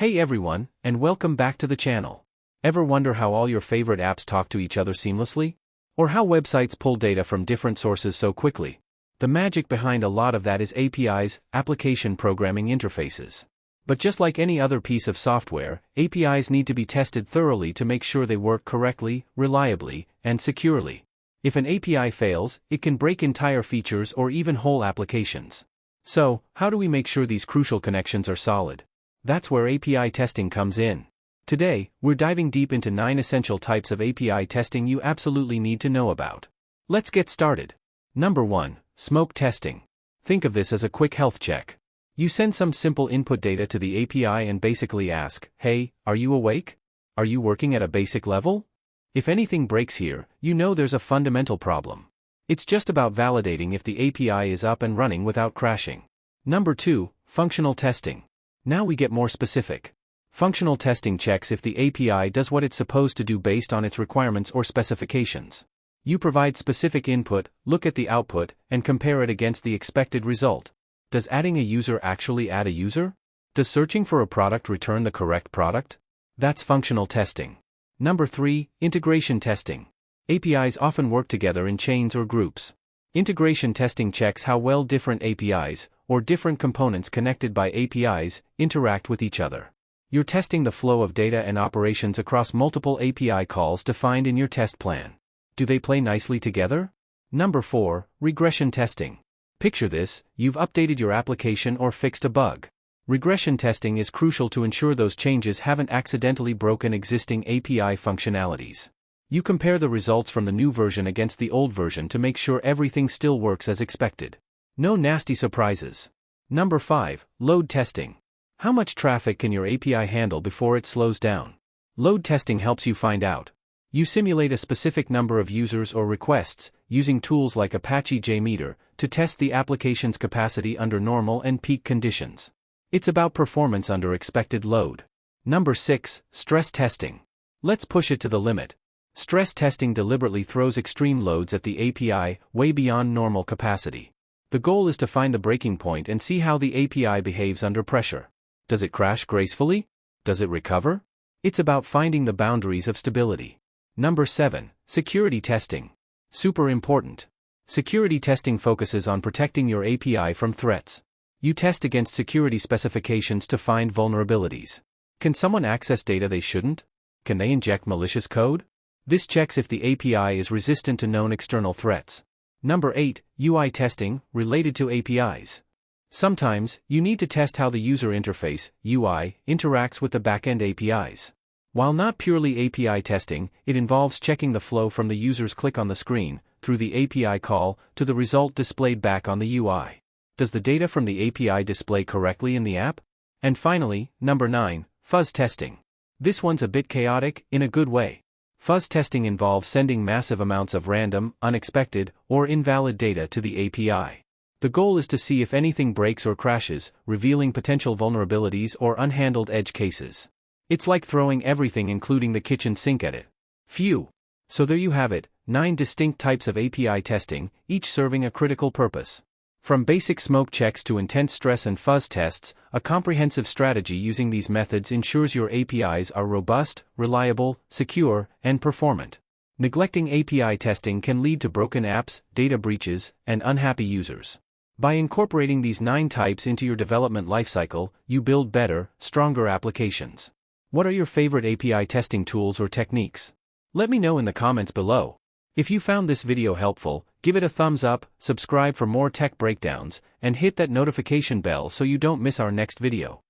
Hey everyone, and welcome back to the channel. Ever wonder how all your favorite apps talk to each other seamlessly? Or how websites pull data from different sources so quickly? The magic behind a lot of that is APIs, application programming interfaces. But just like any other piece of software, APIs need to be tested thoroughly to make sure they work correctly, reliably, and securely. If an API fails, it can break entire features or even whole applications. So, how do we make sure these crucial connections are solid? That's where API testing comes in. Today, we're diving deep into 9 essential types of API testing you absolutely need to know about. Let's get started. Number 1. Smoke testing. Think of this as a quick health check. You send some simple input data to the API and basically ask, "Hey, are you awake? Are you working at a basic level?" If anything breaks here, you know there's a fundamental problem. It's just about validating if the API is up and running without crashing. Number 2. Functional testing. Now we get more specific. Functional testing checks if the API does what it's supposed to do based on its requirements or specifications. You provide specific input, look at the output, and compare it against the expected result. Does adding a user actually add a user? Does searching for a product return the correct product? That's functional testing. Number 3. Integration testing. APIs often work together in chains or groups. Integration testing checks how well different APIs, or different components connected by APIs, interact with each other. You're testing the flow of data and operations across multiple API calls defined in your test plan. Do they play nicely together? Number 4. Regression testing. Picture this: you've updated your application or fixed a bug. Regression testing is crucial to ensure those changes haven't accidentally broken existing API functionalities. You compare the results from the new version against the old version to make sure everything still works as expected. No nasty surprises. Number 5. Load testing. How much traffic can your API handle before it slows down? Load testing helps you find out. You simulate a specific number of users or requests, using tools like Apache JMeter, to test the application's capacity under normal and peak conditions. It's about performance under expected load. Number 6. Stress testing. Let's push it to the limit. Stress testing deliberately throws extreme loads at the API, way beyond normal capacity. The goal is to find the breaking point and see how the API behaves under pressure. Does it crash gracefully? Does it recover? It's about finding the boundaries of stability. Number 7. Security testing. Super important. Security testing focuses on protecting your API from threats. You test against security specifications to find vulnerabilities. Can someone access data they shouldn't? Can they inject malicious code? This checks if the API is resistant to known external threats. Number 8. UI testing, related to APIs. Sometimes, you need to test how the user interface, UI, interacts with the backend APIs. While not purely API testing, it involves checking the flow from the user's click on the screen, through the API call, to the result displayed back on the UI. Does the data from the API display correctly in the app? And finally, number 9. Fuzz testing. This one's a bit chaotic, in a good way. Fuzz testing involves sending massive amounts of random, unexpected, or invalid data to the API. The goal is to see if anything breaks or crashes, revealing potential vulnerabilities or unhandled edge cases. It's like throwing everything including the kitchen sink at it. Phew! So there you have it, 9 distinct types of API testing, each serving a critical purpose. From basic smoke checks to intense stress and fuzz tests, a comprehensive strategy using these methods ensures your APIs are robust, reliable, secure, and performant. Neglecting API testing can lead to broken apps, data breaches, and unhappy users. By incorporating these 9 types into your development lifecycle, you build better, stronger applications. What are your favorite API testing tools or techniques? Let me know in the comments below. If you found this video helpful, give it a thumbs up, subscribe for more tech breakdowns, and hit that notification bell so you don't miss our next video.